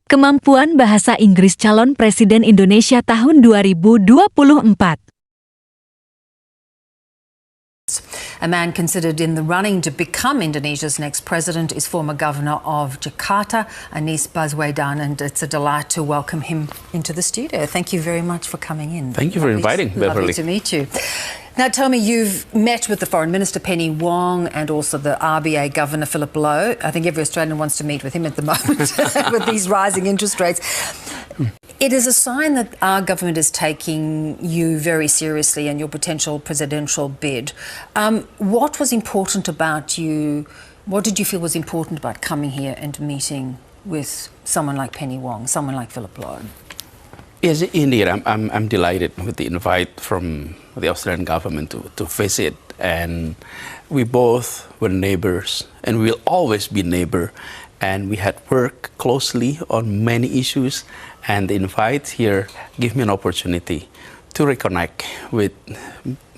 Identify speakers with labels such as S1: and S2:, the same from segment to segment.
S1: Kemampuan Bahasa Inggris Calon Presiden Indonesia tahun 2024.
S2: A man considered in the running to become Indonesia's next president is former governor of Jakarta, Anies Baswedan, and it's a delight to welcome him into the studio. Thank you very much for coming in.
S3: Thank you for inviting, Beverly.
S2: Lovely to meet you. Now tell me, you've met with the Foreign Minister Penny Wong and also the RBA Governor Philip Lowe. I think every Australian wants to meet with him at the moment with these rising interest rates. It is a sign that our government is taking you very seriously and your potential presidential bid. What was important about you? What did you feel was important about coming here and meeting with someone like Penny Wong, someone like Philip Lowe?
S3: Yes, indeed. I'm delighted with the invite from the Australian government to visit. And we both were neighbors and we'll always be neighbor. And we had worked closely on many issues. And the invite here gave me an opportunity to reconnect with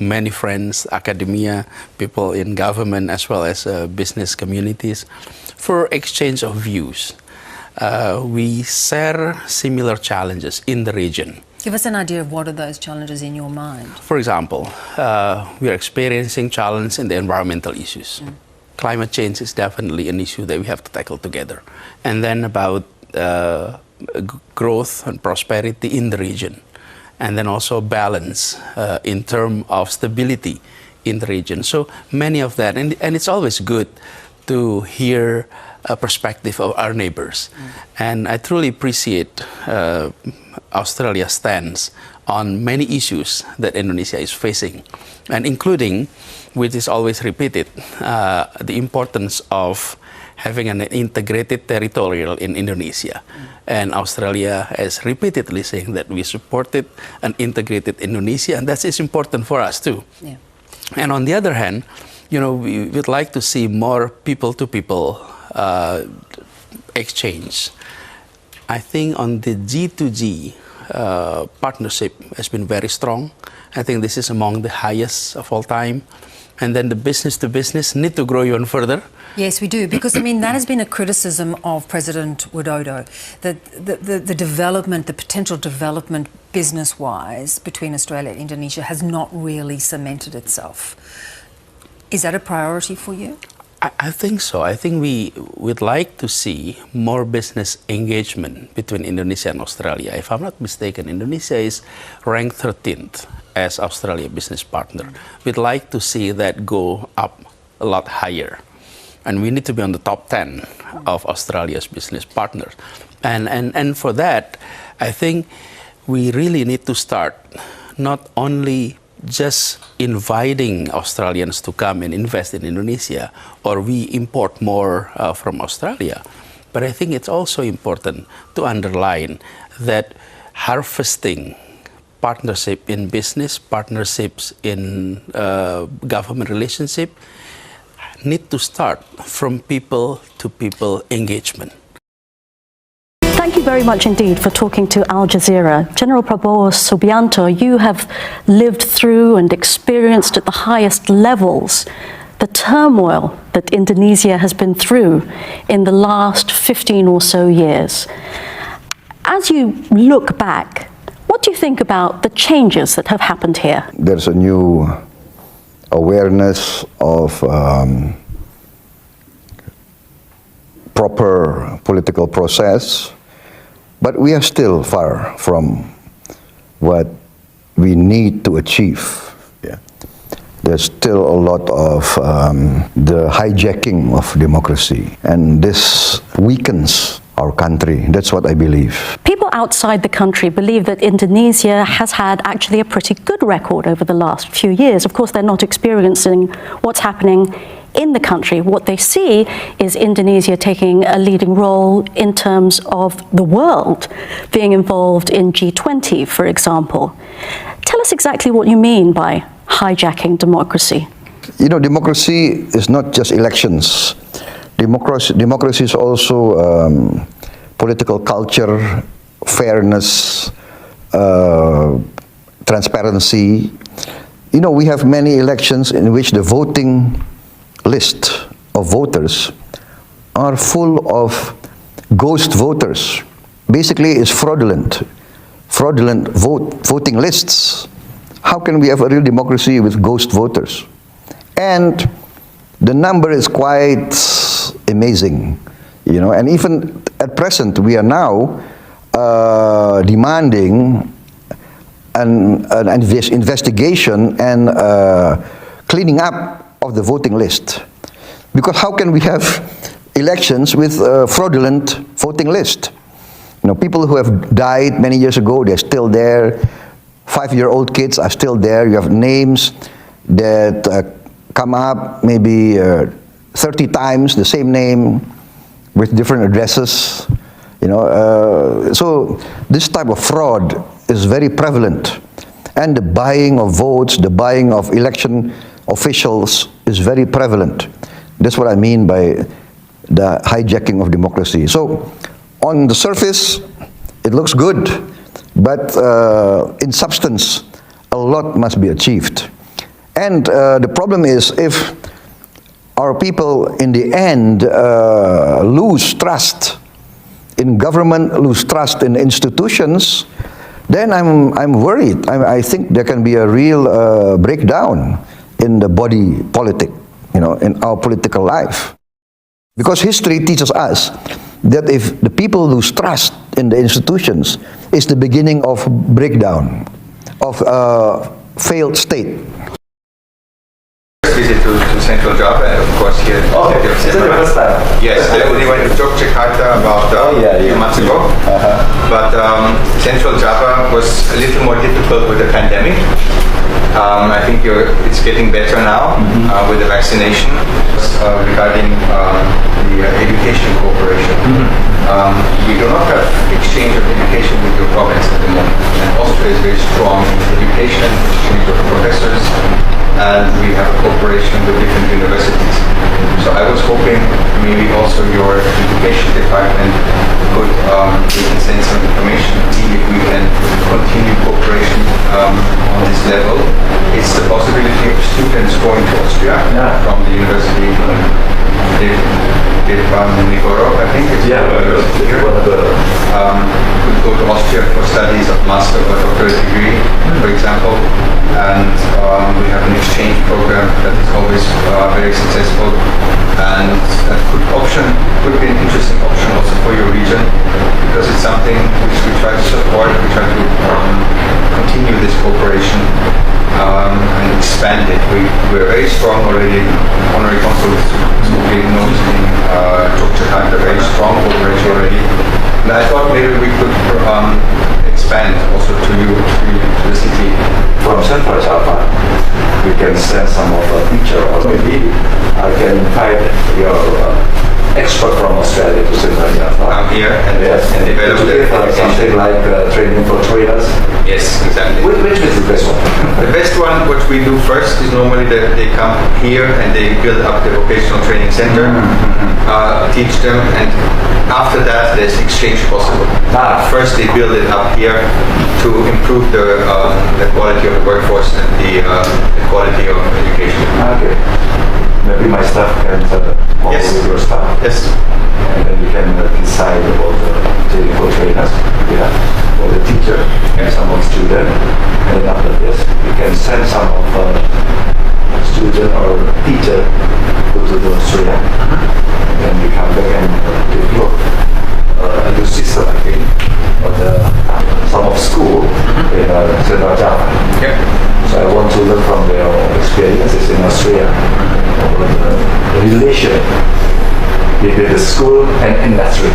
S3: many friends, academia, people in government, as well as business communities for exchange of views. We share similar challenges in the region.
S2: Give us an idea of what are those challenges in your mind?
S3: For example, we are experiencing challenges in the environmental issues. Climate change is definitely an issue that we have to tackle together. And then about growth and prosperity in the region. And then also balance in terms of stability in the region. So many of that, and it's always good to hear a perspective of our neighbors. And I truly appreciate Australia's stance on many issues that Indonesia is facing, and including, which is always repeated, the importance of having an integrated territorial in Indonesia. And Australia has repeatedly saying that we supported an integrated Indonesia, and that is important for us too.
S2: Yeah.
S3: And on the other hand, you know, we would like to see more people-to-people exchange. I think on the G2G partnership has been very strong. I think this is among the highest of all time. And then the business-to-business need to grow even further.
S2: Yes, we do, because I mean that has been a criticism of President Widodo, that the development, the potential development business-wise between Australia and Indonesia has not really cemented itself. Is that a priority for you?
S3: I think so. I think we would like to see more business engagement between Indonesia and Australia. If I'm not mistaken, Indonesia is ranked 13th as Australia business partner. We'd like to see that go up a lot higher. And we need to be on the top 10 of Australia's business partners. And for that, I think we really need to start not only just inviting Australians to come and invest in Indonesia, or we import more from Australia. But I think it's also important to underline that harvesting partnership in business, partnerships in government relationship, need to start from people-to-people engagement.
S4: Thank you very much indeed for talking to Al Jazeera. General Prabowo Subianto, you have lived through and experienced at the highest levels the turmoil that Indonesia has been through in the last 15 or so years. As you look back, what do you think about the changes that have happened here?
S5: There's a new awareness of proper political process, but we are still far from what we need to achieve. Yeah. There's still a lot of the hijacking of democracy, and this weakens our country. That's what I believe.
S4: People outside the country believe that Indonesia has had actually a pretty good record over the last few years. Of course, they're not experiencing what's happening in the country. What they see is Indonesia taking a leading role in terms of the world, being involved in G20, for example. Tell us exactly what you mean by hijacking democracy.
S5: You know, democracy is not just elections. Democracy is also political culture, fairness, transparency. You know, we have many elections in which the voting list of voters are full of ghost voters. basically is fraudulent voting lists. How can we have a real democracy with ghost voters? And the number is quite amazing, you know, and even at present we are now demanding an investigation and cleaning up of the voting list. Because how can we have elections with a fraudulent voting list? You know, people who have died many years ago, they're still there. 5-year-old kids are still there. You have names that come up maybe 30 times, the same name with different addresses. You know, so this type of fraud is very prevalent. And the buying of votes, the buying of election officials is very prevalent. That's what I mean by the hijacking of democracy. So on the surface, it looks good, but in substance, a lot must be achieved. And the problem is if our people in the end lose trust in government, lose trust in institutions, then I'm worried. I think there can be a real breakdown in the body politic, you know, in our political life. Because history teaches us that if the people lose trust in the institutions, it's the beginning of breakdown, of a failed state.
S6: Visit to Central Java and of course here.
S7: Oh, is it the first time?
S6: Yes, I only went to Jakarta about 2 months ago. But Central Java was a little more difficult with the pandemic. I think it's getting better now with the vaccination. Regarding the education cooperation, we do not have exchange of education with your province at the moment. And Austria is very strong in education, exchange of professors, and we have cooperation with different universities. So I was hoping maybe also your education department could we can send some information, see if we can continue cooperation on this level. It's the possibility of students going to Austria from the university I think it's university here. Could go to Austria for studies of master or doctorate degree, for example. And we have an exchange program that is always very successful, and that could be an interesting option also for your region, because it's something which we try to support. We try to continue this cooperation and expand it. We're very strong already. Honorary Consul knows in Jakarta, very strong cooperation already. And I thought maybe we could expand also to the city.
S7: From Central Java, we can send some of the teacher, or maybe I can invite your expert from Australia to Central Java.
S6: Come here and develop
S7: something like training for trainers.
S6: Yes, exactly.
S7: Which is the best one?
S6: The best one, what we do first is normally that they come here and they build up the vocational training center, teach them, and after that there's exchange possible. First they build it up here to improve the quality of the workforce and the quality of education.
S7: Okay. Maybe my staff can follow with your staff.
S6: Yes.
S7: And then we can decide about the technical trainers, for the teacher and some of student. And after this, we can send some of student or teacher go to the Australia. And then we come back and develop a new system, I think, for some of school in Central Java.
S6: Yep.
S7: So I want to learn from their experiences in Australia, the relation between the school and industry.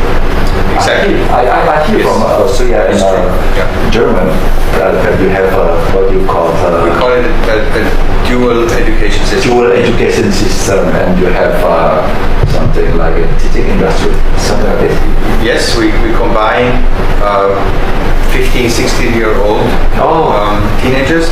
S6: Exactly.
S7: I hear from Australia and German that you have what you call
S6: we call it a dual education system.
S7: Dual education system, and you have something like a teaching industry, something like this.
S6: Yes, we combine 15, 16-year-old teenagers